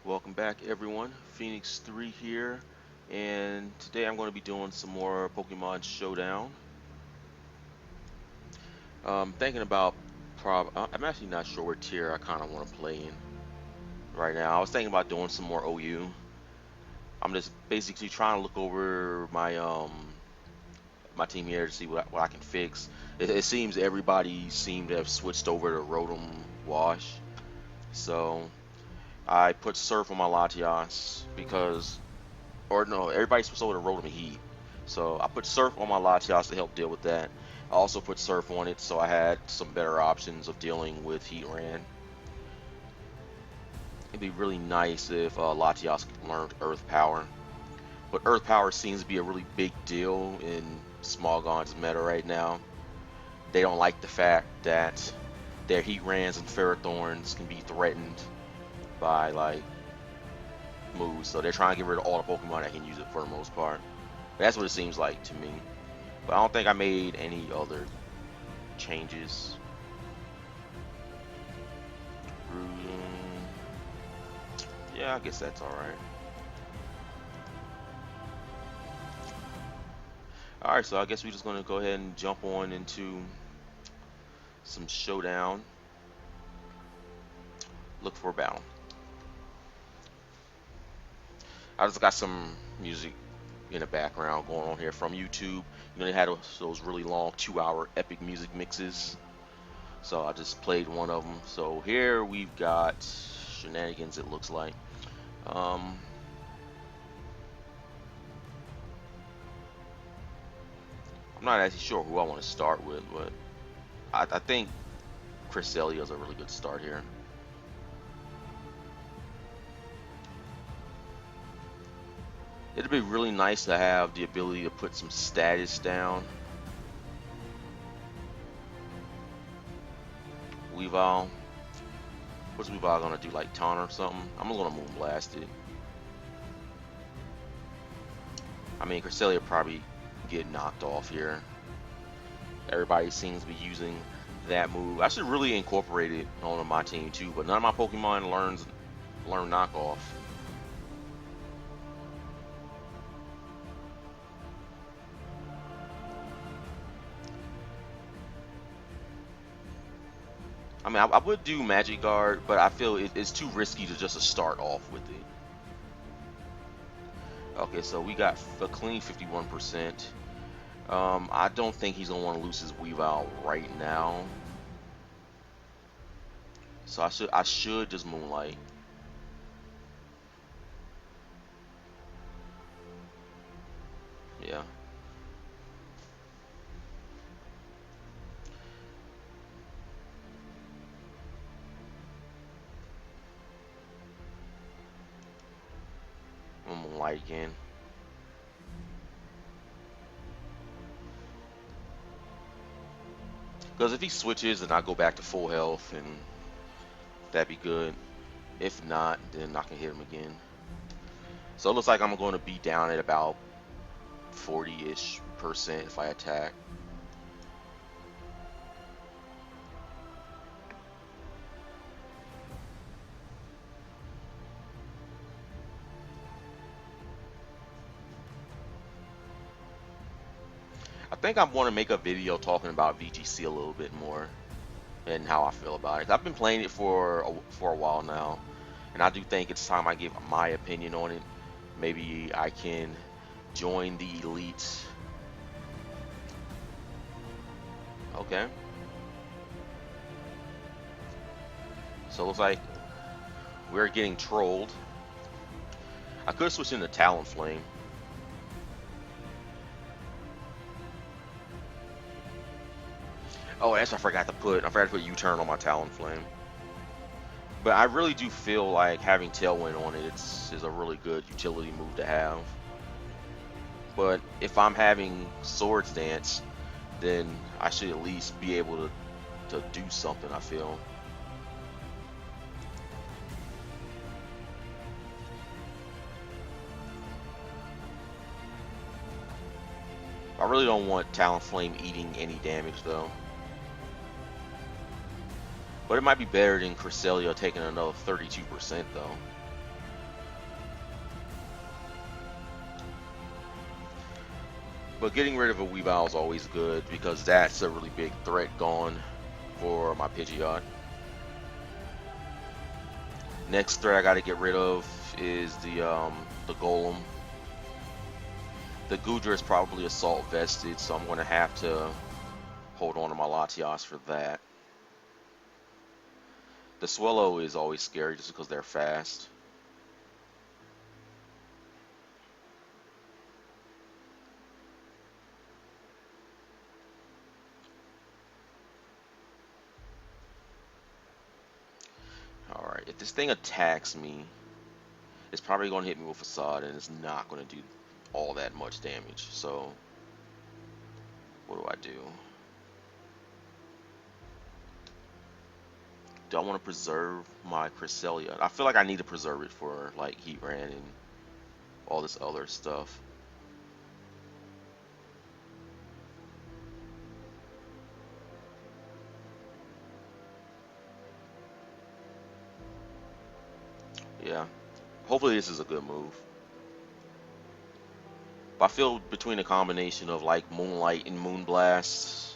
Welcome back, everyone. Phoenix 3 here, and today I'm going to be doing some more Pokemon Showdown. Thinking about I'm actually not sure what tier I kind of want to play in right now. I was thinking about doing some more OU. I'm just basically trying to look over my team here to see what I can fix. It seems everybody seemed to have switched over to Rotom Wash, so I put Surf on my Latias because or no, everybody's supposed to roll them heat. So I put Surf on my Latias to help deal with that. I also put Surf on it so I had some better options of dealing with Heat Ran. It'd be really nice if Latias learned Earth Power. But Earth Power seems to be a really big deal in Smogon's meta right now. They don't like the fact that their Heat Rans and Ferrothorns can be threatened by like moves. So they're trying to get rid of all the Pokemon that can use it for the most part. That's what it seems like to me. But I don't think I made any other changes. Yeah, I guess that's alright. Alright, so I guess we're just going to go ahead and jump on into some Showdown. Look for a battle. I just got some music in the background going on here from YouTube. You know, they had those really long 2-hour epic music mixes. So I just played one of them. So here we've got shenanigans, it looks like. I'm not actually sure who I want to start with, but I think Cresselia is a really good start here. It'd be really nice to have the ability to put some status down. Weavile. What's Weavile gonna do? Like taunt or something? I'm gonna Moonblast it. I mean, Cresselia probably get knocked off here. Everybody seems to be using that move. I should really incorporate it on my team too, but none of my Pokemon learn knockoff. I mean, I would do Magic Guard, but I feel it's too risky to just start off with it. Okay, so we got a clean 51%. I don't think he's gonna want to lose his Weavile right now, so I should just Moonlight. Yeah. I'm Moonlight again. Because if he switches and I go back to full health, and that'd be good. If not, then I can hit him again. So it looks like I'm going to be down at about 40-ish% if I attack. I think I want to make a video talking about VGC a little bit more and how I feel about it. I've been playing it for a while now, and I do think it's time I give my opinion on it. Maybe I can join the elites. Okay. So it looks like we're getting trolled. I could switch into Talonflame. Oh, that's what I forgot to put. I forgot to put U-turn on my Talonflame. But I really do feel like having Tailwind on it is a really good utility move to have. But if I'm having Swords Dance, then I should at least be able to do something, I feel. I really don't want Talonflame eating any damage though. But it might be better than Cresselia taking another 32% though. But getting rid of a Weavile is always good because that's a really big threat gone for my Pidgeot. Next threat I got to get rid of is the Golem. The Goodra is probably assault vested, so I'm going to have to hold on to my Latias for that. The Swallow is always scary just because they're fast. Alright, if this thing attacks me, it's probably going to hit me with Facade, and it's not going to do all that much damage. So, what do I do? Do I want to preserve my Cresselia? I feel like I need to preserve it for like Heatran and all this other stuff. Yeah, hopefully this is a good move. But I feel between the combination of like Moonlight and Moonblast,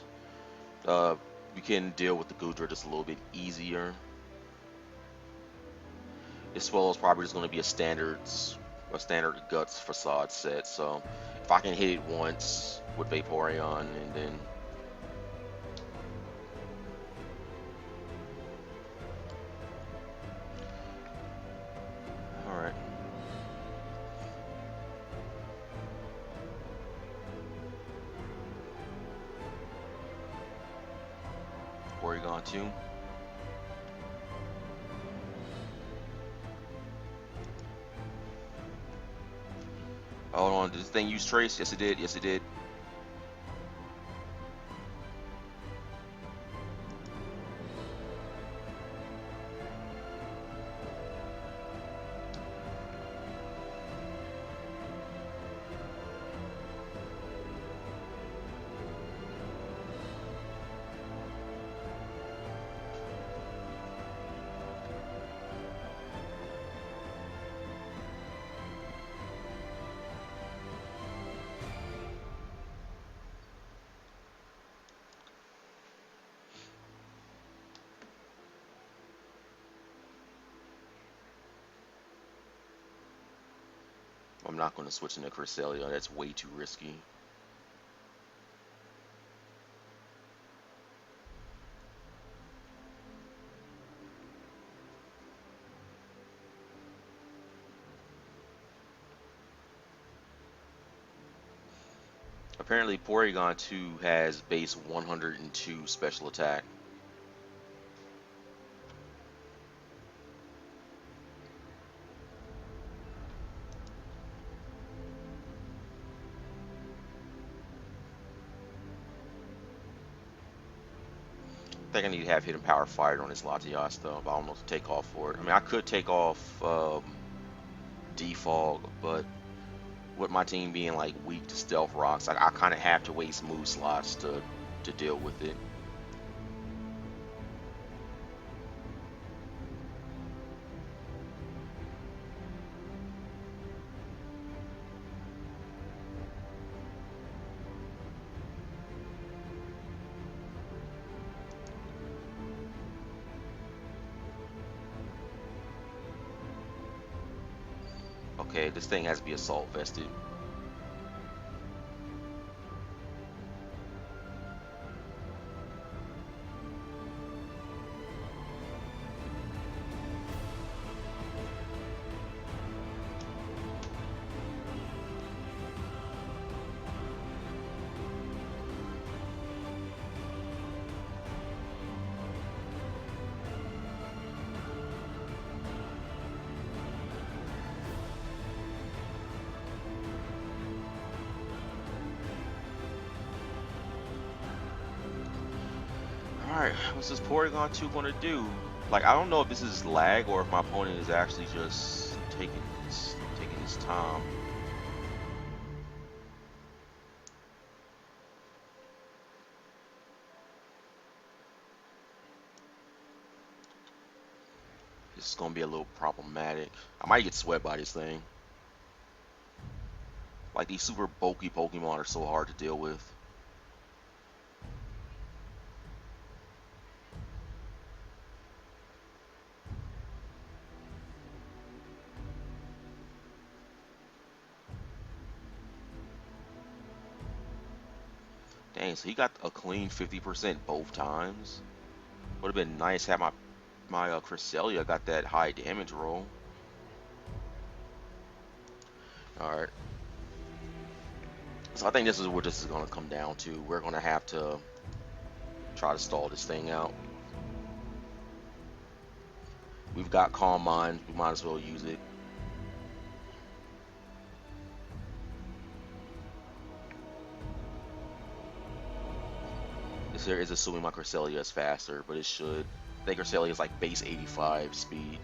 uh, you can deal with the Goodra just a little bit easier. This Swallow is probably just going to be a standard Guts Facade set. So if I can hit it once with Vaporeon and then all right. Porygon 2. Hold on, did this thing use Trace? Yes, it did. Yes, it did. I'm not going to switch into Cresselia. That's way too risky. Apparently, Porygon 2 has base 102 special attack. I think I need to have Hidden Power fired on this Latias though, but I don't know if to take off for it. I mean, I could take off Defog, but with my team being like weak to Stealth Rocks, I kind of have to waste move slots to deal with it. Okay, this thing has to be assault vested. Alright, what's this Porygon 2 gonna do? Like, I don't know if this is lag or if my opponent is actually just taking his time. This is gonna be a little problematic. I might get swept by this thing. Like these super bulky Pokemon are so hard to deal with. Dang, so he got a clean 50% both times. Would have been nice had my Cresselia got that high damage roll. All right. So I think this is what this is going to come down to. We're going to have to try to stall this thing out. We've got Calm Mind. We might as well use it. This here is assuming my Cresselia is faster, but it should. I think Cresselia is like base 85 speed.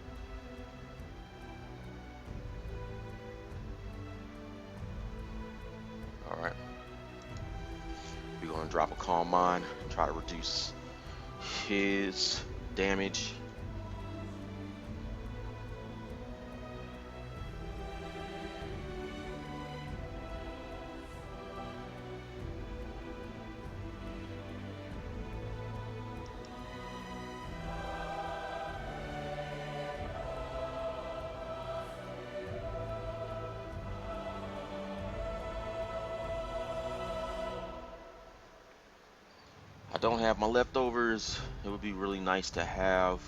Alright. We're going to drop a Calm Mind, try to reduce his damage. I don't have my leftovers. It would be really nice to have.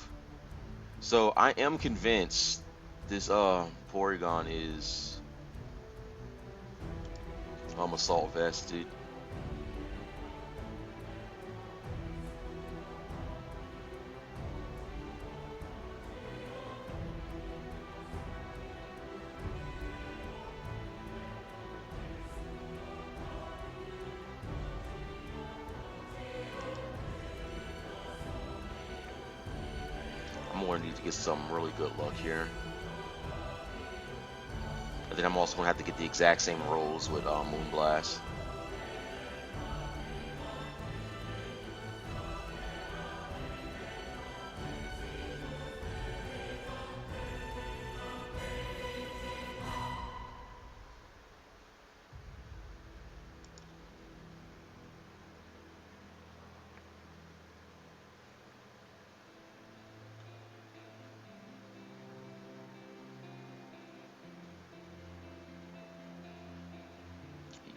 So I am convinced this Porygon is assault vested. I'm going to need to get some really good luck here. And then I'm also going to have to get the exact same rolls with Moonblast.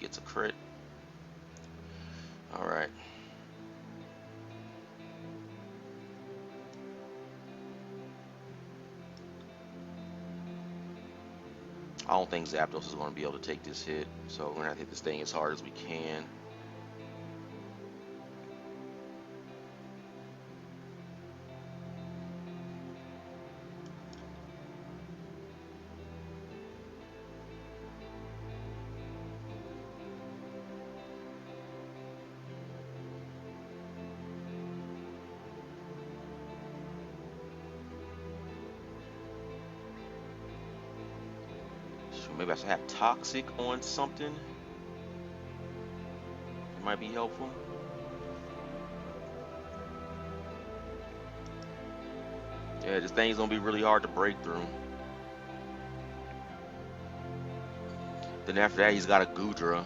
Gets a crit. All right. I don't think Zapdos is going to be able to take this hit, so we're going to have to hit this thing as hard as we can. Maybe I should have Toxic on something. It might be helpful. Yeah, this thing's gonna be really hard to break through. Then after that, he's got a Goodra.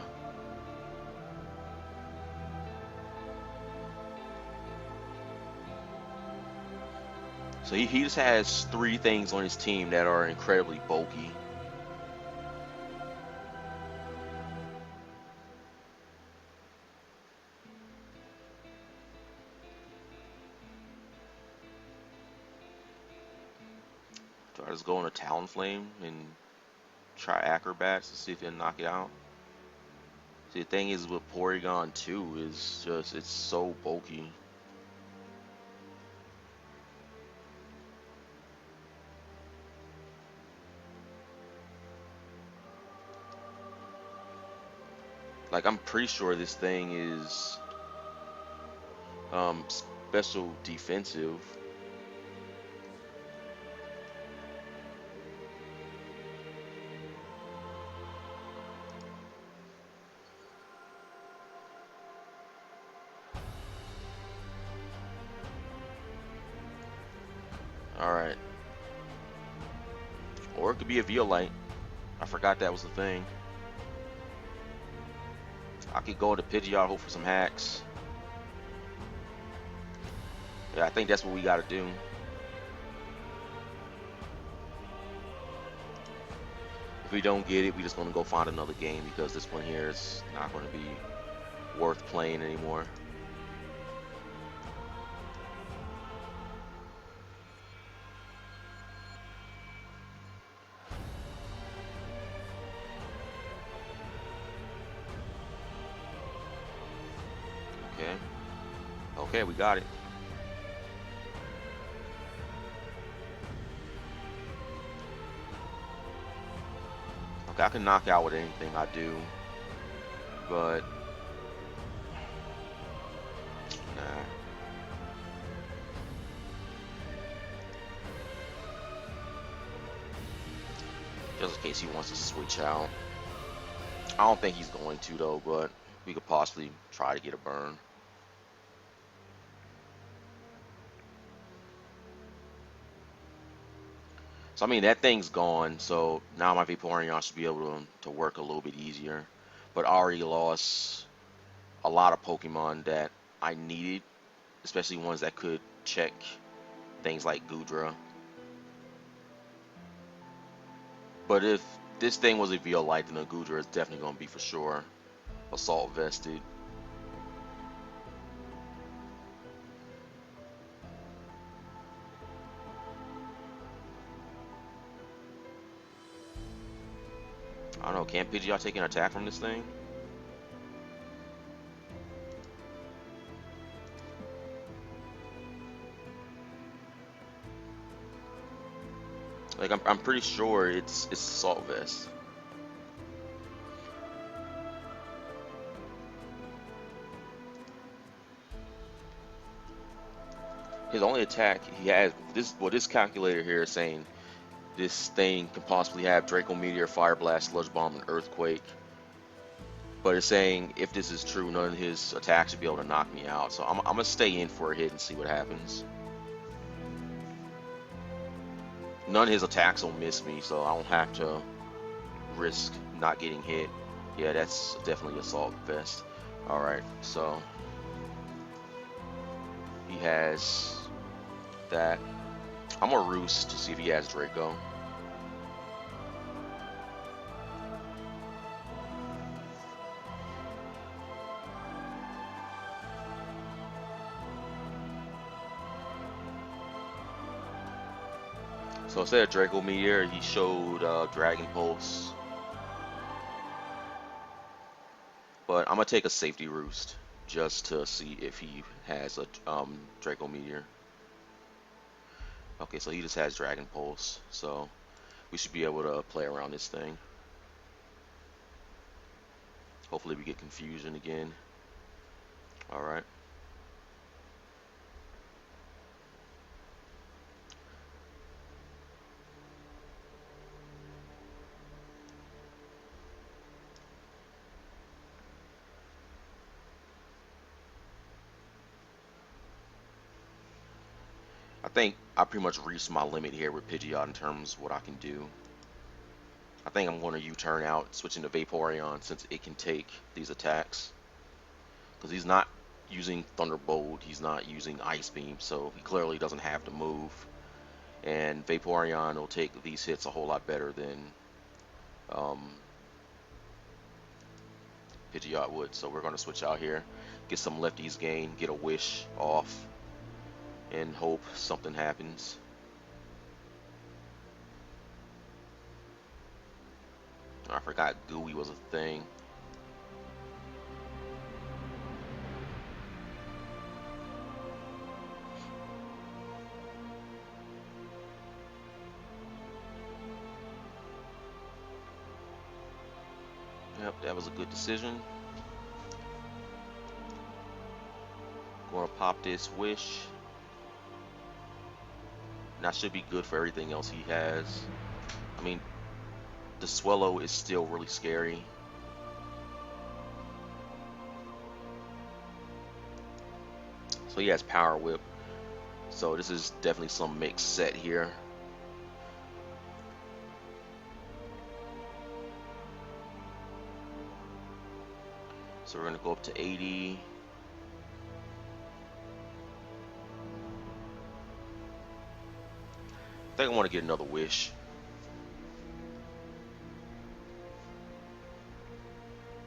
So he just has 3 things on his team that are incredibly bulky. So I just go on a Talonflame and try Acrobats to see if it'll knock it out. See, the thing is with Porygon 2 is just, it's so bulky. Like, I'm pretty sure this thing is special defensive. Alright. Or it could be a Violite. I forgot that was the thing. I could go to Pidgeot, hope for some hacks. Yeah, I think that's what we got to do. If we don't get it, we just gonna go find another game because this one here is not gonna be worth playing anymore. Okay. Okay, we got it. Okay, I can knock out with anything I do, but nah. Just in case he wants to switch out. I don't think he's going to though, but we could possibly try to get a burn. So I mean that thing's gone, so now my Vaporeon should be able to work a little bit easier. But I already lost a lot of Pokemon that I needed, especially ones that could check things like Goodra. But if this thing was a Violite, then a Goodra is definitely going to be for sure assault vested. I don't know, can Pidgeot take an attack from this thing? Like I'm pretty sure it's assault vest. His only attack he has this calculator here is saying this thing can possibly have Draco Meteor, Fire Blast, Sludge Bomb, and Earthquake. But it's saying if this is true, none of his attacks should be able to knock me out. So I'm gonna stay in for a hit and see what happens. None of his attacks will miss me, so I don't have to risk not getting hit. Yeah, that's definitely assault vest. All right, so he has that. I'm gonna roost to see if he has Draco. So instead of Draco Meteor, he showed Dragon Pulse. But I'm gonna take a safety roost just to see if he has a Draco Meteor. Okay, so he just has Dragon Pulse, so we should be able to play around this thing. Hopefully we get Confusion again. Alright. I think I pretty much reached my limit here with Pidgeot in terms of what I can do. I think I'm going to U-turn out, switching to Vaporeon since it can take these attacks. Because he's not using Thunderbolt, he's not using Ice Beam, so he clearly doesn't have to move. And Vaporeon will take these hits a whole lot better than Pidgeot would. So we're going to switch out here, get some lefties gain, get a wish off, and hope something happens. I forgot Gooey was a thing. Yep, that was a good decision. Gonna pop this wish. And that should be good for everything else he has. I mean, the Swellow is still really scary. So he has Power Whip. So this is definitely some mixed set here. So we're gonna go up to 80. I think I want to get another wish.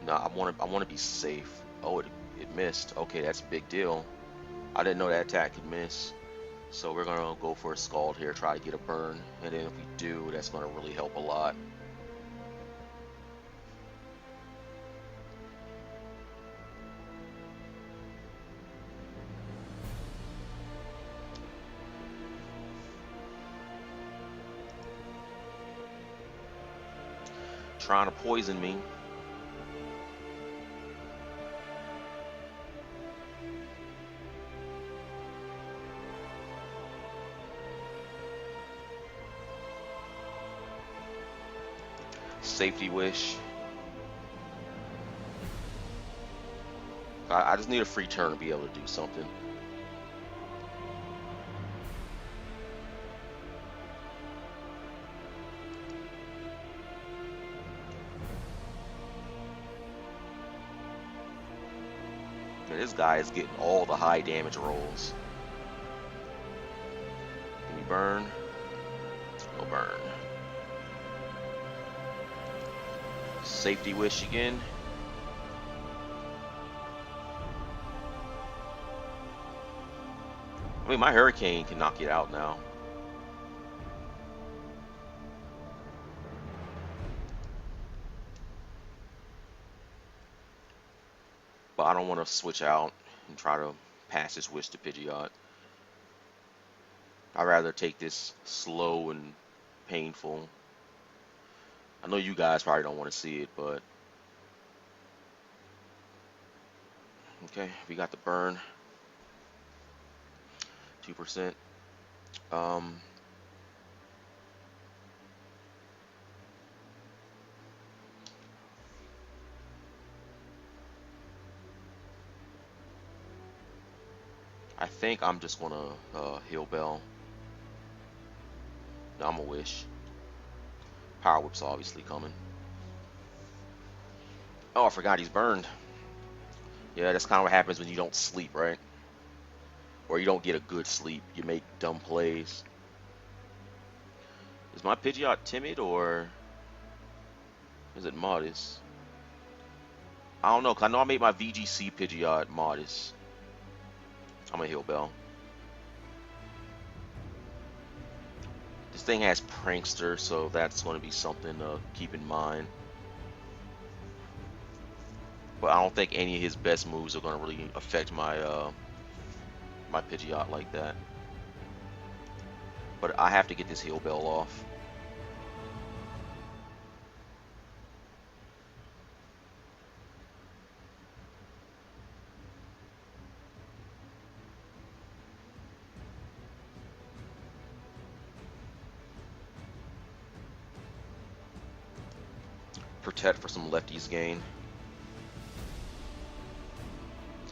No, I want to be safe. Oh, it missed. Okay, that's a big deal. I didn't know that attack could miss. So we're gonna go for a scald here, try to get a burn, and then if we do, that's gonna really help a lot. Trying to poison me. Safety wish. I just need a free turn to be able to do something. Man, this guy is getting all the high damage rolls. Can you burn? No burn. Safety wish again. I mean, my hurricane can knock it out now. But I don't want to switch out and try to pass this wish to Pidgeot. I'd rather take this slow and painful. I know you guys probably don't want to see it, but okay, we got the burn. 2%. I think I'm just gonna heal bell. No, I'm gonna wish. Power whip's obviously coming. Oh, I forgot he's burned. Yeah, that's kind of what happens when you don't sleep, right? Or you don't get a good sleep. You make dumb plays. Is my Pidgeot timid or is it modest? I don't know, because I know I made my VGC Pidgeot modest. I'm gonna heal bell. This thing has Prankster, so that's going to be something to keep in mind. But I don't think any of his best moves are going to really affect my my Pidgeot like that. But I have to get this heal bell off. Protect for some lefties gain.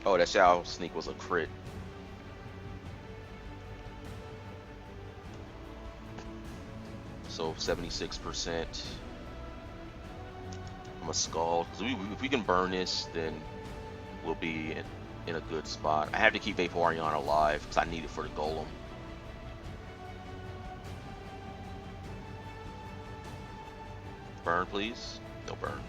Oh, that Shadow Sneak was a crit. So 76%. I'm a Scald. If we can burn this, then we'll be in a good spot. I have to keep Vaporeon alive because I need it for the Golem. Burn, please. No burn.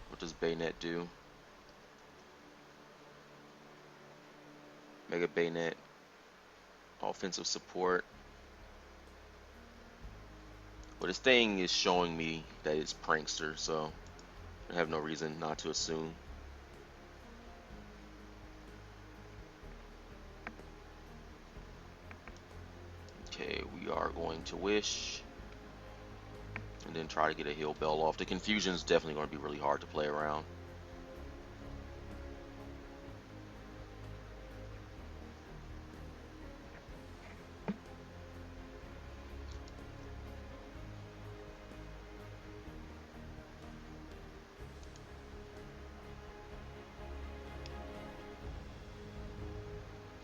What does Bayonet do? Mega Bayonet. Offensive support. Well, this thing is showing me that it's Prankster, so I have no reason not to assume. Okay, we are going to wish. And then try to get a heal bell off. The confusion is definitely going to be really hard to play around.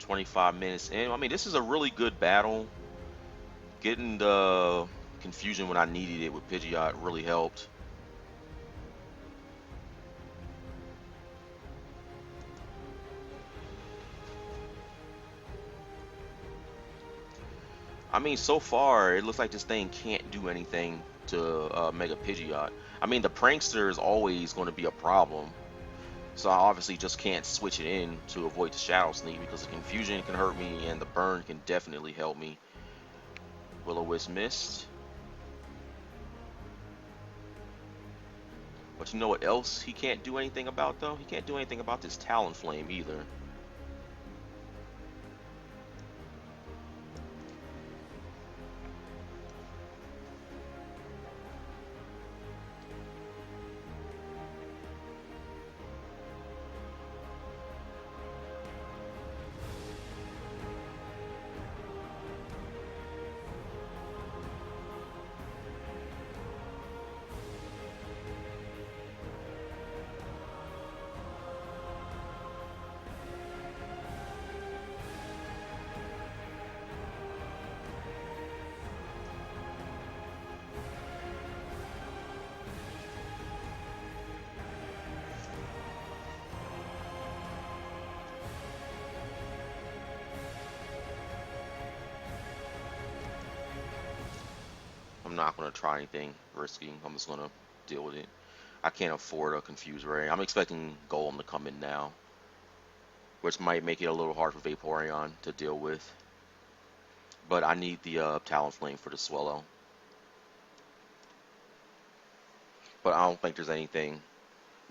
25 minutes in. I mean, this is a really good battle. Getting the confusion when I needed it with Pidgeot really helped. I mean, so far, it looks like this thing can't do anything to Mega Pidgeot. I mean, the Prankster is always going to be a problem. So I obviously just can't switch it in to avoid the Shadow Sneak because the confusion can hurt me and the burn can definitely help me. Will-O-Wisp missed. But you know what else he can't do anything about though? He can't do anything about this Talonflame either. I'm not going to try anything risky. I'm just going to deal with it. I can't afford a Confuse Ray. I'm expecting Golem to come in now, which might make it a little hard for Vaporeon to deal with. But I need the Talonflame for the Swallow. But I don't think there's anything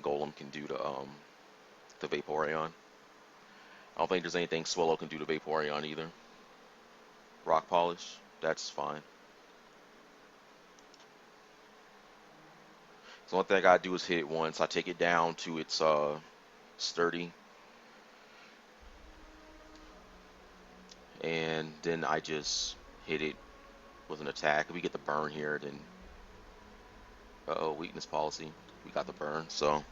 Golem can do to Vaporeon. I don't think there's anything Swallow can do to Vaporeon either. Rock Polish, that's fine. So one thing I gotta do is hit it once. I take it down to its sturdy, and then I just hit it with an attack. If we get the burn here, then uh-oh, weakness policy. We got the burn. So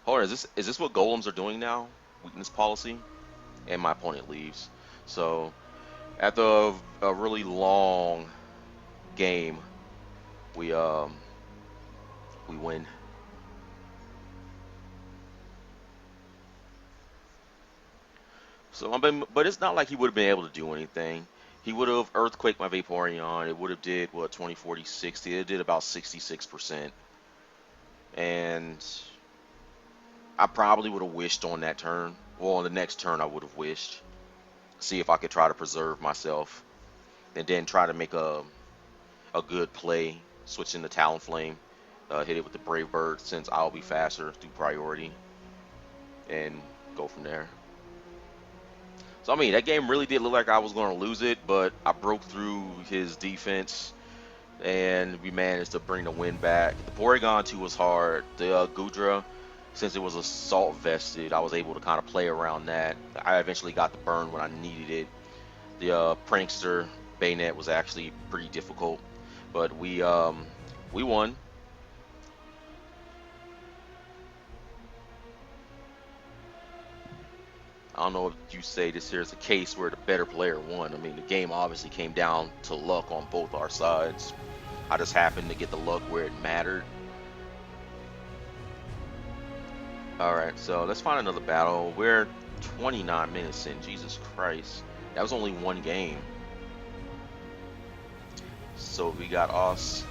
hold on, is this what golems are doing now? Weakness policy, and my opponent leaves. So after a really long game, we win. So but it's not like he would have been able to do anything. He would have earthquaked my Vaporeon. It would have did what 20, 40, 60. It did about 66%. And I probably would have wished on that turn. Well, on the next turn I would have wished. See if I could try to preserve myself. And then try to make a good play. Switch in the Talonflame. Hit it with the Brave Bird since I'll be faster through priority. And go from there. So, I mean, that game really did look like I was going to lose it, but I broke through his defense, and we managed to bring the win back. The Porygon 2 was hard. The Gudra, since it was assault vested, I was able to kind of play around that. I eventually got the burn when I needed it. The Prankster Bayonet was actually pretty difficult, but we won. I don't know if you say this here is a case where the better player won. I mean, the game obviously came down to luck on both our sides. I just happened to get the luck where it mattered. Alright, so let's find another battle. We're 29 minutes in. Jesus Christ. That was only one game. So we got us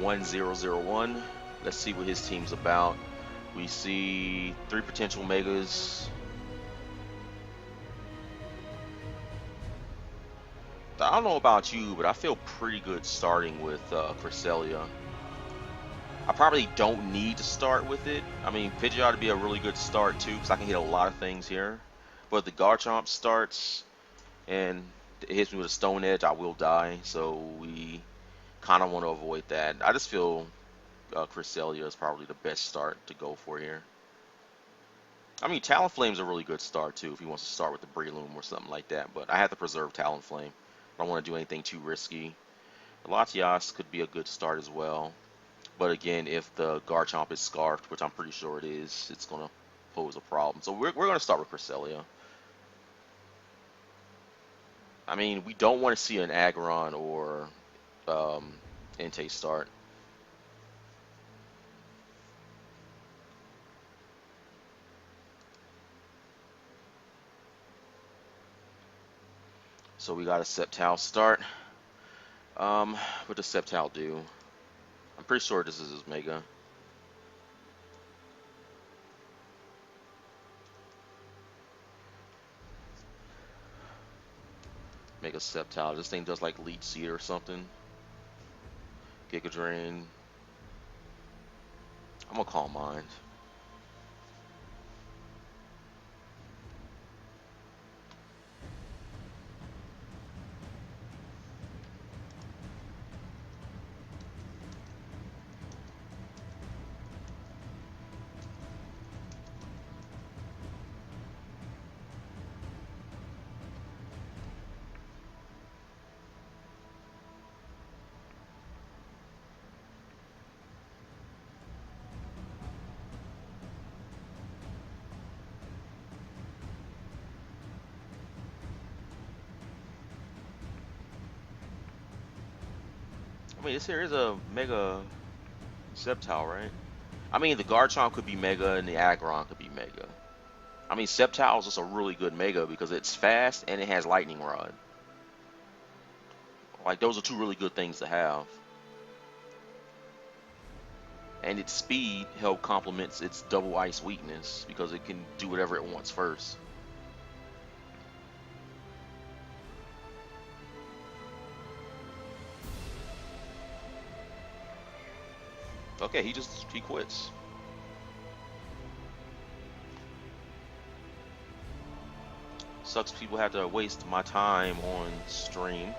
1001. Let's see what his team's about. We see 3 potential megas. I don't know about you, but I feel pretty good starting with Cresselia. I probably don't need to start with it. I mean, Pidgeot would be a really good start too, because I can hit a lot of things here. But the Garchomp starts and it hits me with a Stone Edge, I will die. So we kind of want to avoid that. I just feel Cresselia is probably the best start to go for here. I mean, Talonflame's a really good start too if he wants to start with the Breloom or something like that. But I have to preserve Talonflame. I don't want to do anything too risky. Latias could be a good start as well. But again, if the Garchomp is scarfed, which I'm pretty sure it is, it's going to pose a problem. So we're going to start with Cresselia. I mean, we don't want to see an Aggron or um, Entei start. So we got a Sceptile start. What does Sceptile do? I'm pretty sure this is his Mega. Mega Sceptile. This thing does like Leech Seed or something. Giga Drain. I'm gonna Calm Mind. I mean, this here is a Mega Sceptile, right? I mean, the Garchomp could be Mega and the Aggron could be Mega. I mean, Sceptile is just a really good Mega because it's fast and it has Lightning Rod. Like, those are two really good things to have. And its speed help complements its double ice weakness because it can do whatever it wants first. Okay, he quits. Sucks people have to waste my time on stream.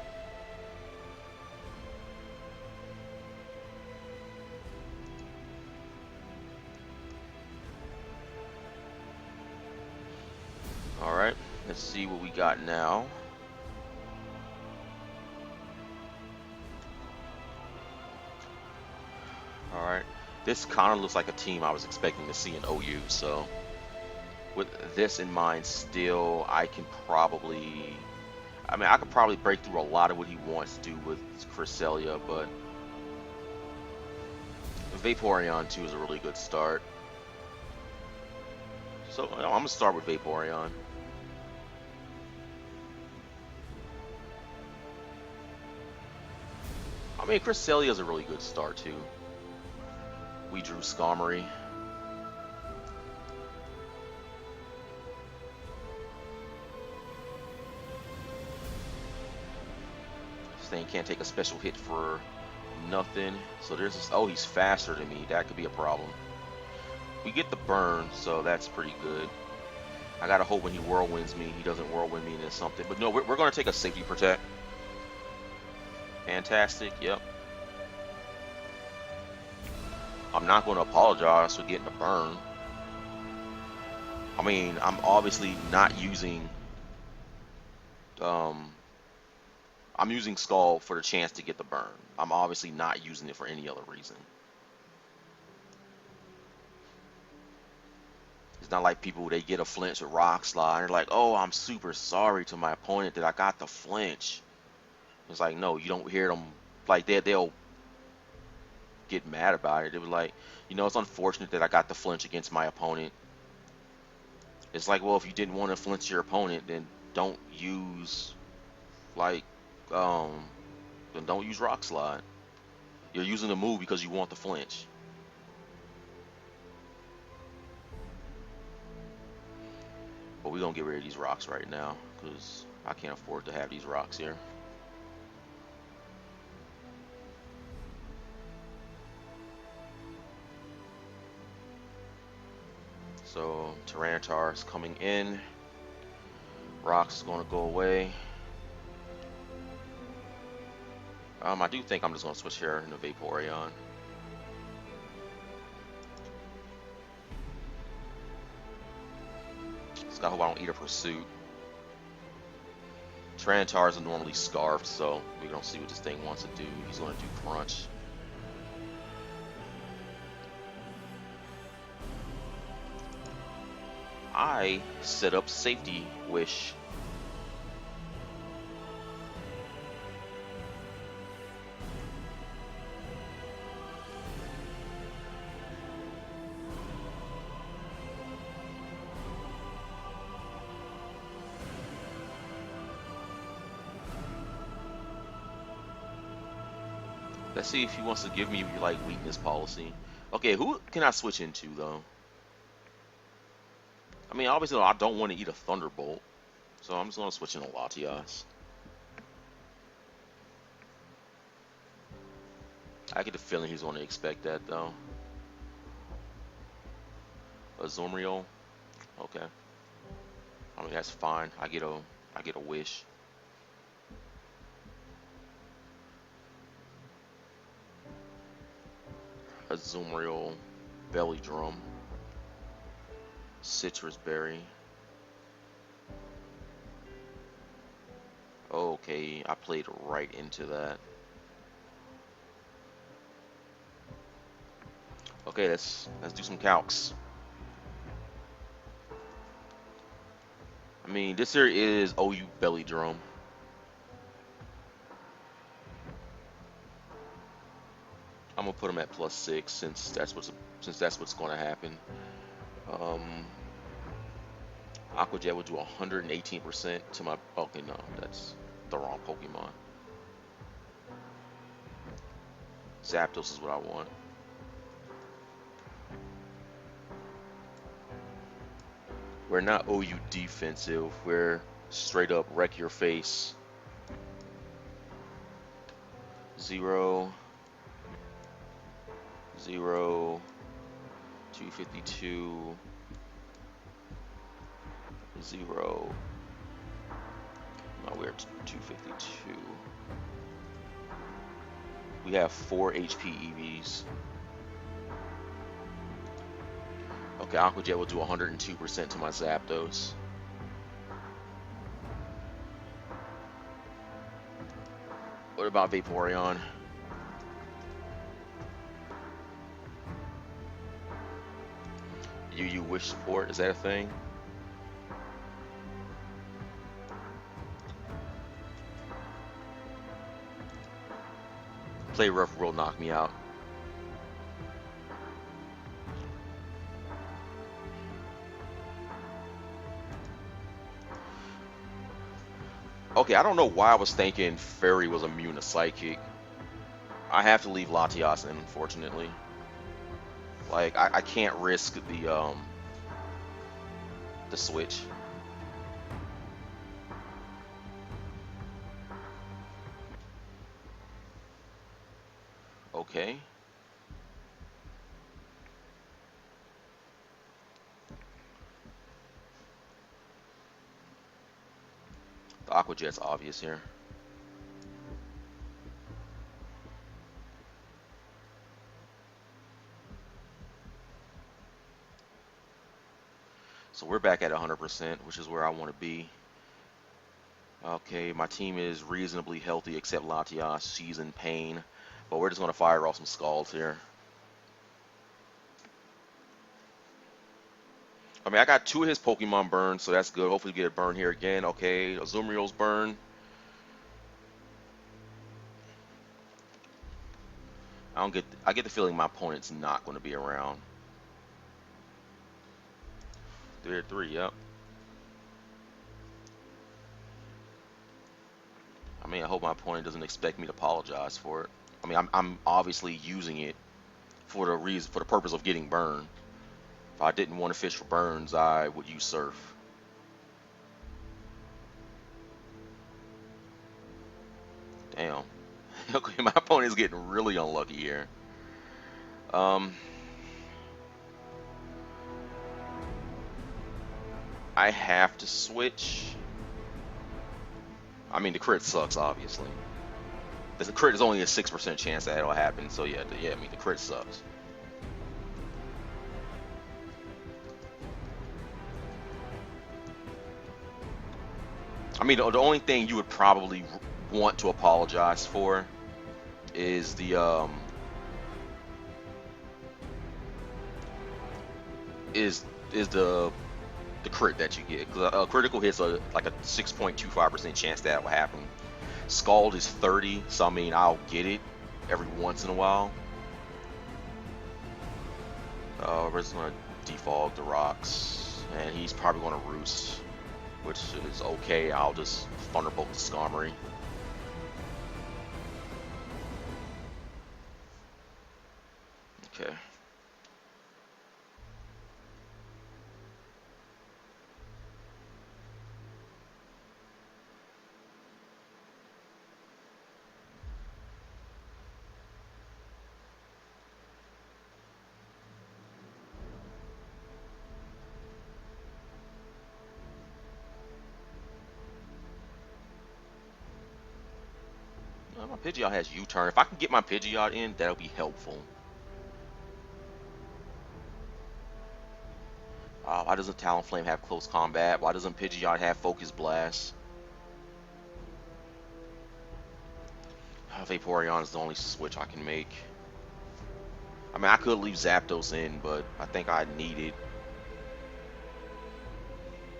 Alright, let's see what we got now. Alright, this kind of looks like a team I was expecting to see in OU, so with this in mind still, I could probably break through a lot of what he wants to do with Cresselia, but Vaporeon too is a really good start. So I'm going to start with Vaporeon. I mean, Cresselia is a really good start too. We drew Skarmory. This thing can't take a special hit for nothing. So there's this. Oh, he's faster than me. That could be a problem. We get the burn, so that's pretty good. I gotta hope when he whirlwinds me, he doesn't whirlwind me into something. But no, we're gonna take a safety protect. Fantastic. Yep. I'm not going to apologize for getting a burn. I mean, I'm obviously not using. I'm using Skull for the chance to get the burn. I'm obviously not using it for any other reason. It's not like people, they get a flinch with Rock Slide. They're like, oh, I'm super sorry to my opponent that I got the flinch. It's like, no, you don't hear them. Like, they'll get mad about it. It was like, it's unfortunate that I got the flinch against my opponent. It's like, well, if you didn't want to flinch your opponent, then don't use, like, then don't use Rock Slide. You're using the move because you want the flinch. But we're going to get rid of these rocks right now because I can't afford to have these rocks here. So Tyranitar is coming in. Rocks is going to go away. I do think I'm just going to switch here into Vaporeon. Just gotta hope I don't eat a Pursuit. Tyranitar is normally scarfed, so we're going to see what this thing wants to do. He's going to do Crunch. I set up Safety Wish. Let's see if he wants to give me like weakness policy. Okay, who can I switch into though? I mean, obviously I don't want to eat a Thunderbolt, so I'm just gonna switch into Latias. I get the feeling he's gonna expect that though. A Zomriel, okay. I mean that's fine. I get a wish. A Zomriel, Belly Drum, Citrus Berry. Okay, I played right into that. Okay, let's do some calcs. I mean, this here is OU Belly Drum. I'm gonna put him at +6 since that's what's gonna happen. Aqua Jet will do 118% to my. Okay, no, that's the wrong Pokemon. Zapdos is what I want. We're not OU defensive. We're straight up wreck your face. 0, 0, 252, 0. No, we're at 252. We have 4 HP EVs. Okay, Aqua Jet will do 102% to my Zapdos. What about Vaporeon? You wish support? Is that a thing? Play Rough will knock me out. Okay, I don't know why I was thinking Fairy was immune to Psychic. I have to leave Latias in, unfortunately. Like, I can't risk the switch. Okay. The Aqua Jet's obvious here. So we're back at 100%, which is where I want to be. Okay, my team is reasonably healthy except Latias. She's in pain. But we're just going to fire off some Scalds here. I mean, I got 2 of his Pokemon burned, so that's good. Hopefully we get a burn here again. Okay, Azumariel's burn. I get the feeling my opponent's not going to be around. 3-3, yep. I mean, I hope my opponent doesn't expect me to apologize for it. I mean, I'm obviously using it for the purpose of getting burned. If I didn't want to fish for burns, I would use Surf. Damn. Okay, my opponent is getting really unlucky here. I have to switch. I mean, the crit sucks, obviously. The crit is only a 6% chance that it'll happen, so yeah, I mean, the crit sucks. I mean, the only thing you would probably want to apologize for is the crit that you get. Because critical hits are like a 6.25% chance that will happen. Scald is 30, so I mean, I'll get it every once in a while. We're just gonna defog the rocks, and he's probably gonna roost, which is okay. I'll just Thunderbolt the Skarmory. My Pidgeot has U-turn. If I can get my Pidgeot in, that'll be helpful. Why doesn't Talonflame have close combat? Why doesn't Pidgeot have Focus Blast? Vaporeon is the only switch I can make. I mean, I could leave Zapdos in, but I think I need it.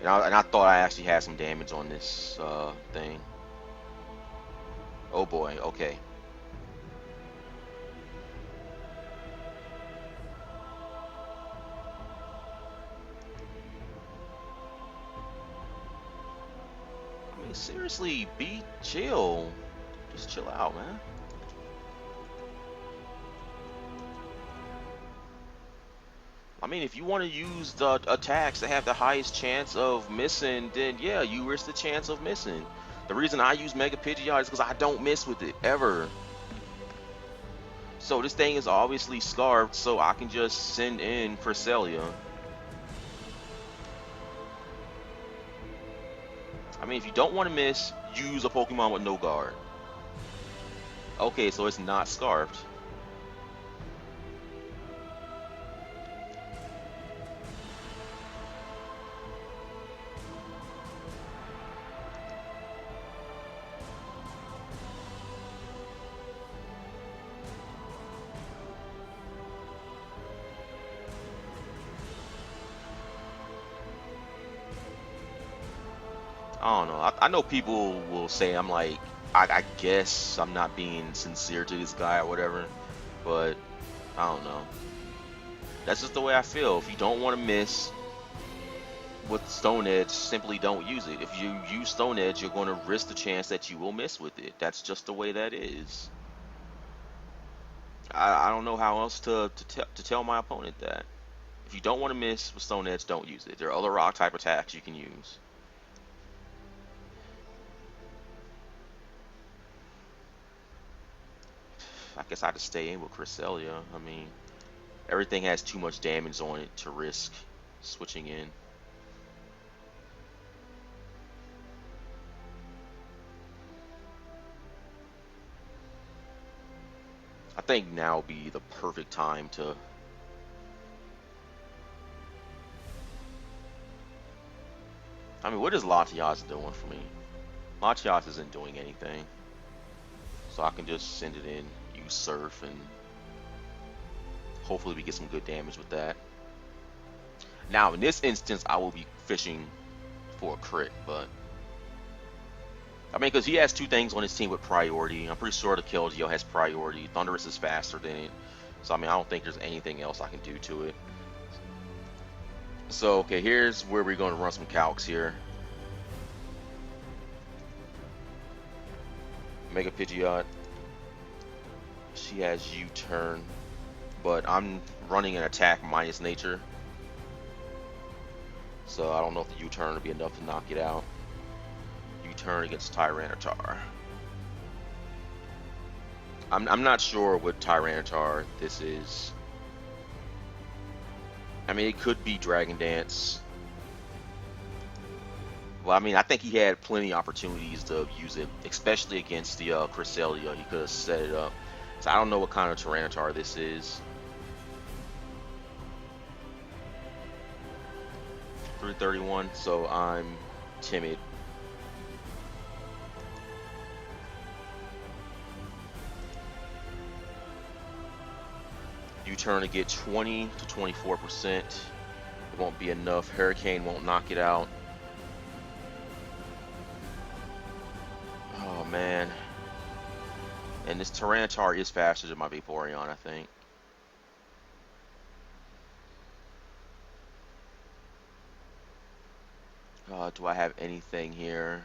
And I thought I actually had some damage on this thing. Oh boy, okay. I mean, seriously, be chill. Just chill out, man. I mean, if you want to use the attacks that have the highest chance of missing, then yeah, you risk the chance of missing. The reason I use Mega Pidgeot is because I don't miss with it, ever. So this thing is obviously scarfed, so I can just send in Cresselia. I mean, if you don't want to miss, use a Pokemon with no guard. Okay, so it's not scarfed. I don't know. I know people will say I'm like, I guess I'm not being sincere to this guy or whatever, but I don't know. That's just the way I feel. If you don't want to miss with Stone Edge, simply don't use it. If you use Stone Edge, you're going to risk the chance that you will miss with it. That's just the way that is. I don't know how else to tell my opponent that. If you don't want to miss with Stone Edge, don't use it. There are other rock type attacks you can use. I guess I have to stay in with Cresselia. I mean, everything has too much damage on it to risk switching in. I think now would be the perfect time to... I mean, what is Latias doing for me? Latias isn't doing anything. So I can just send it in, use Surf, and hopefully we get some good damage with that. Now, in this instance, I will be fishing for a crit, but... I mean, because he has two things on his team with priority. I'm pretty sure the Keldeo has priority. Thundurus is faster than it. So, I mean, I don't think there's anything else I can do to it. So, okay, here's where we're going to run some calcs here. Mega Pidgeot. She has U-turn. But I'm running an attack minus nature. So, I don't know if the U-turn will be enough to knock it out. U-turn against Tyranitar. I'm not sure what Tyranitar this is. I mean, it could be Dragon Dance. Well, I mean, I think he had plenty of opportunities to use it, especially against the Cresselia. He could have set it up. So I don't know what kind of Tyranitar this is. 331, so I'm timid. U-turn to get 20 to 24%. It won't be enough. Hurricane won't knock it out. Oh man. And this Tyranitar is faster than my Vaporeon, I think. Do I have anything here?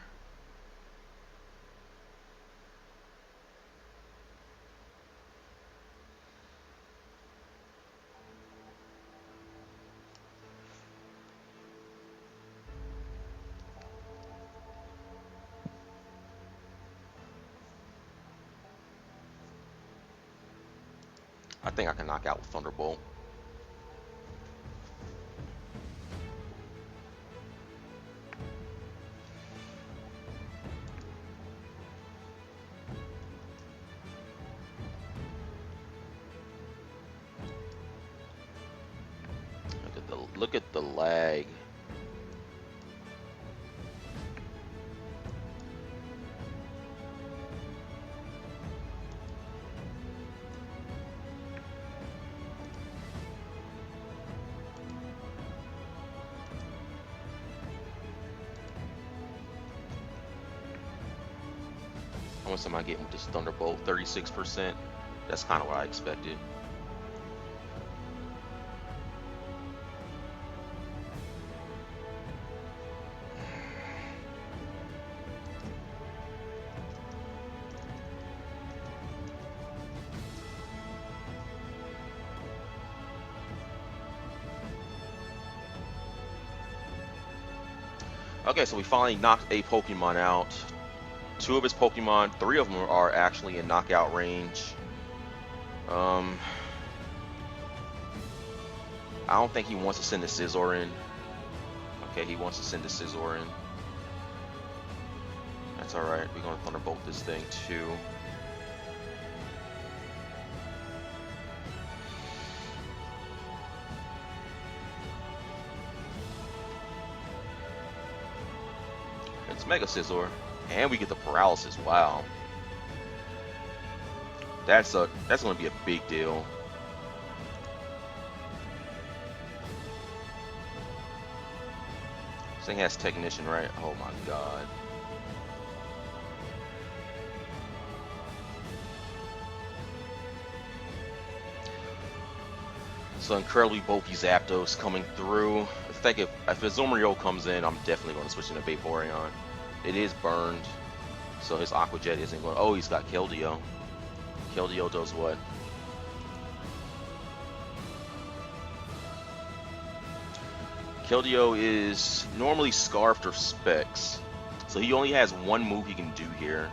I think I can knock out with Thunderbolt. Look at the lag. How much am I getting with this Thunderbolt? 36%. That's kind of what I expected. Okay, so we finally knocked a Pokemon out. 2 of his Pokemon, 3 of them are actually in knockout range. I don't think he wants to send the Scizor in. Okay, he wants to send the Scizor in. That's alright, we're gonna Thunderbolt this thing too. It's Mega Scizor. And we get the paralysis. Wow. That's gonna be a big deal. This thing has Technician, right? Oh my god. So incredibly bulky Zapdos coming through. I think if Azumarill comes in, I'm definitely going to switch into Vaporeon. It is burned, so his Aqua Jet isn't going. Oh, he's got Keldeo. Keldeo does what? Keldeo is normally Scarfed or Specs, so he only has one move he can do here.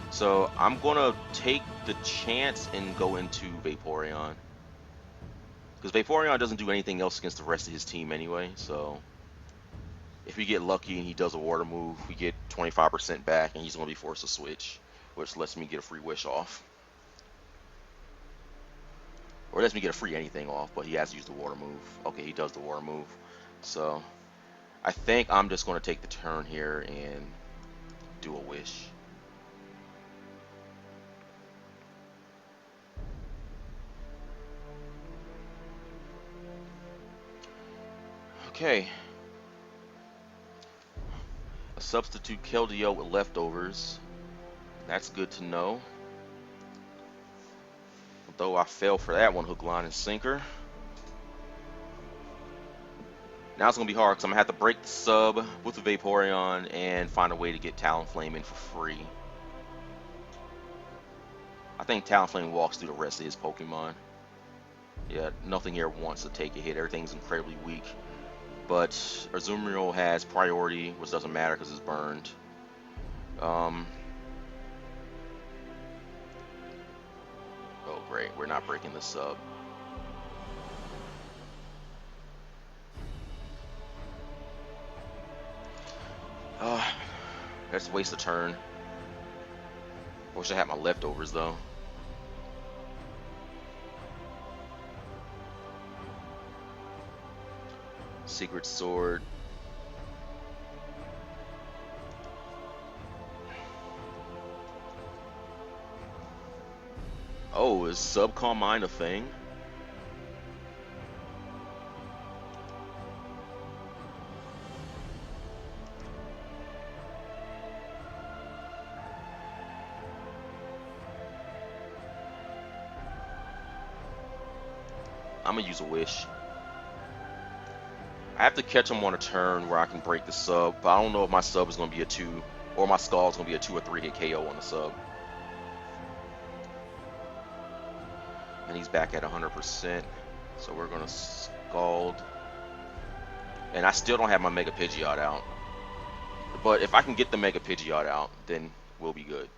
So I'm gonna take the chance and go into Vaporeon, because Vaporeon doesn't do anything else against the rest of his team anyway. So if we get lucky and he does a water move, we get 25% back, and he's gonna be forced to switch, which lets me get a free wish off. Or lets me get a free anything off, but he has to use the water move. Okay, he does the water move. So I think I'm just going to take the turn here and do a wish. Okay. A substitute Keldeo with leftovers. That's good to know. Though I fell for that one, hook, line, and sinker. Now it's going to be hard because I'm going to have to break the sub with the Vaporeon and find a way to get Talonflame in for free. I think Talonflame walks through the rest of his Pokemon. Yeah, nothing here wants to take a hit. Everything's incredibly weak. But Azumarill has priority, which doesn't matter because it's burned. Oh great, we're not breaking the sub. That's a waste of turn. Wish I had my leftovers though. Secret Sword. Oh, is Subcalm Mind a thing? I'm gonna use a wish. I have to catch him on a turn where I can break the sub, but I don't know if my sub is gonna be a 2 or my Scald is gonna be a 2 or 3 hit KO on the sub. And he's back at 100%, so we're gonna Scald. And I still don't have my Mega Pidgeot out, but if I can get the Mega Pidgeot out, then we'll be good.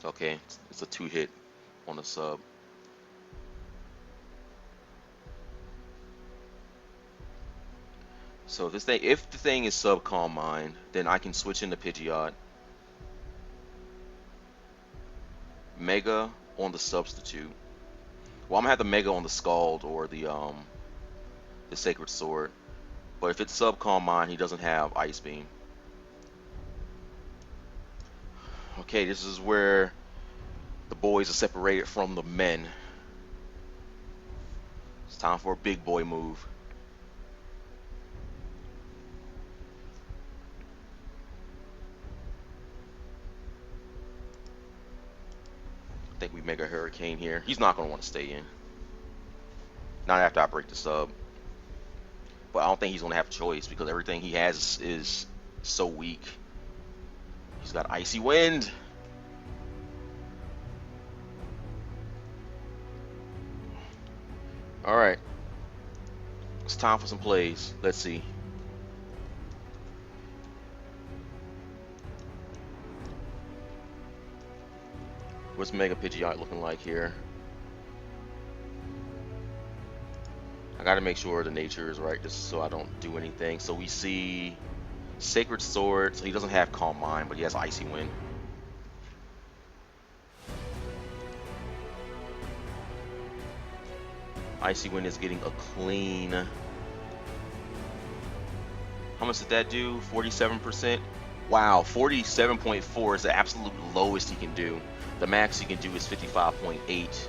Okay, it's a 2 hit on the sub. So if the thing is Subcalm Mind, then I can switch into Pidgeot. Mega on the substitute. Well, I'm gonna have the Mega on the Scald or the Sacred Sword. But if it's sub Calm Mind, he doesn't have Ice Beam. Okay, this is where the boys are separated from the men. It's time for a big boy move. I think we Mega Hurricane here. He's not gonna want to stay in. Not after I break the sub. But I don't think he's gonna have a choice because everything he has is so weak. He's got Icy Wind. Alright. It's time for some plays. Let's see. What's Mega Pidgeot looking like here? I gotta make sure the nature is right just so I don't do anything. So we see Sacred Sword. So he doesn't have Calm Mind, but he has Icy Wind. Icy Wind is getting a clean. How much did that do? 47%? Wow, 47.4 is the absolute lowest he can do. The max he can do is 55.8.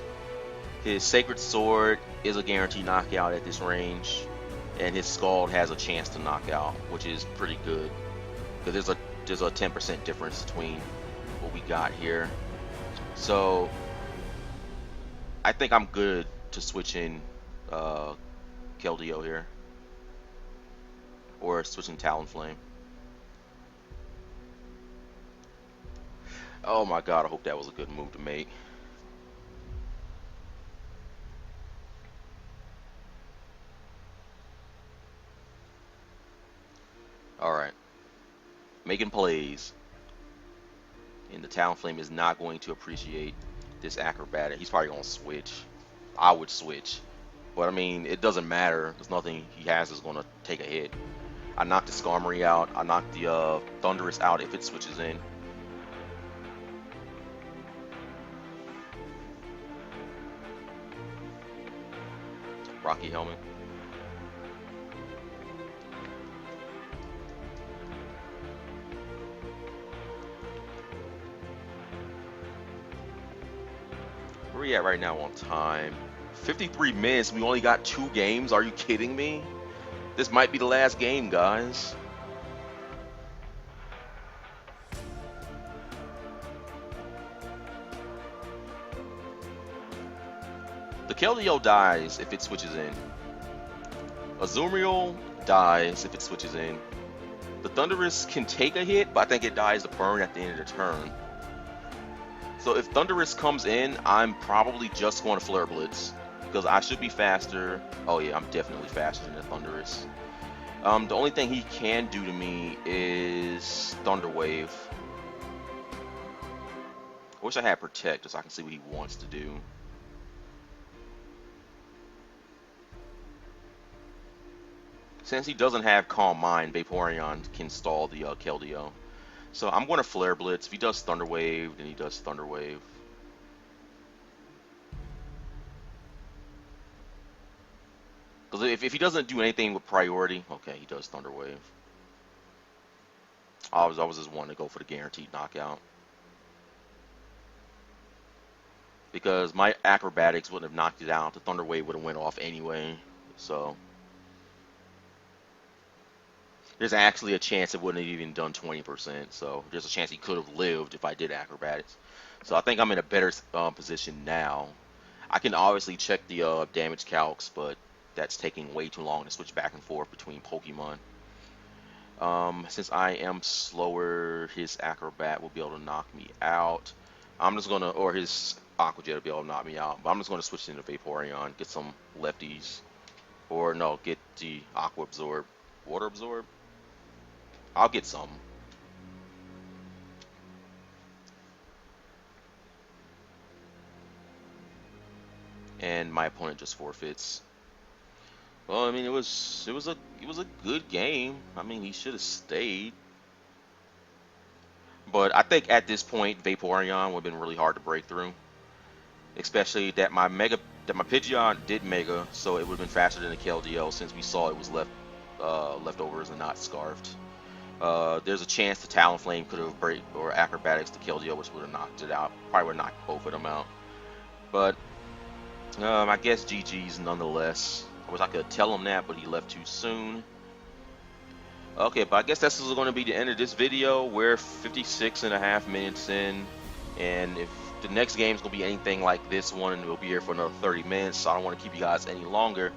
His Sacred Sword is a guaranteed knockout at this range, and his Scald has a chance to knock out, which is pretty good. Because there's a 10% difference between what we got here. So I think I'm good to switch in Keldeo here, or switch in Talonflame. Oh my god, I hope that was a good move to make. Alright. Making plays. And the Talonflame is not going to appreciate this acrobatic. He's probably going to switch. I would switch. But I mean, it doesn't matter. There's nothing he has is going to take a hit. I knocked the Skarmory out. I knocked the Thundurus out if it switches in. Rocky Helmet. Where are we at right now on time? 53 minutes. We only got 2 games. Are you kidding me? This might be the last game, guys. The Keldeo dies if it switches in. Azumarill dies if it switches in. The Thundurus can take a hit, but I think it dies to burn at the end of the turn. So if Thundurus comes in, I'm probably just going to Flare Blitz, because I should be faster. Oh yeah, I'm definitely faster than the Thundurus. The only thing he can do to me is Thunder Wave. I wish I had Protect, so I can see what he wants to do. Since he doesn't have Calm Mind, Vaporeon can stall the Keldeo. So I'm going to Flare Blitz. If he does Thunder Wave, then he does Thunder Wave. Because if he doesn't do anything with priority, okay, he does Thunder Wave. I was just wanting to go for the guaranteed knockout. Because my acrobatics wouldn't have knocked it out. The Thunder Wave would have went off anyway. So there's actually a chance it wouldn't have even done 20%. So there's a chance he could have lived if I did acrobatics. So I think I'm in a better position now. I can obviously check the damage calcs, but that's taking way too long to switch back and forth between Pokemon. Since I am slower, his Acrobat will be able to knock me out. I'm just gonna, or his Aqua Jet will be able to knock me out. But I'm just gonna switch into Vaporeon, get some lefties, or no, get the Aqua Absorb, Water Absorb. I'll get some. And my opponent just forfeits. Well, I mean, it was a good game. I mean, he should have stayed. But I think at this point, Vaporeon would have been really hard to break through. especially that my Pidgeot did Mega, so it would have been faster than the KLDL since we saw it was leftovers and not scarfed. There's a chance the Talonflame could have break or acrobatics to KLDL, which would have knocked it out. Probably would have knocked both of them out. But I guess GG's nonetheless. I wish I could tell him that, but he left too soon. Okay, but I guess that's going to be the end of this video. We're 56.5 minutes in, and if the next game is going to be anything like this one, we'll be here for another 30 minutes, so I don't want to keep you guys any longer.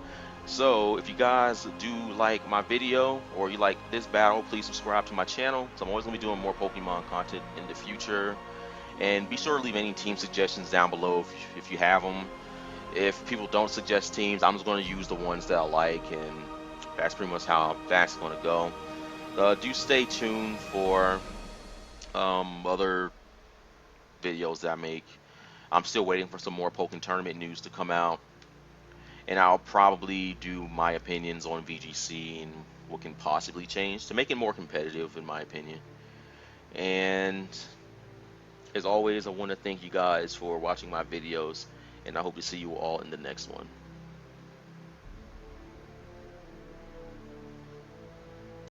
So if you guys do like my video, or you like this battle, please subscribe to my channel. So I'm always going to be doing more Pokemon content in the future. And be sure to leave any team suggestions down below if you have them. If people don't suggest teams, I'm just going to use the ones that I like, and that's pretty much how that's going to go. Do stay tuned for other videos that I make. I'm still waiting for some more Pokken Tournament news to come out, and I'll probably do my opinions on VGC and what can possibly change to make it more competitive, in my opinion. And as always, I want to thank you guys for watching my videos, and I hope to see you all in the next one.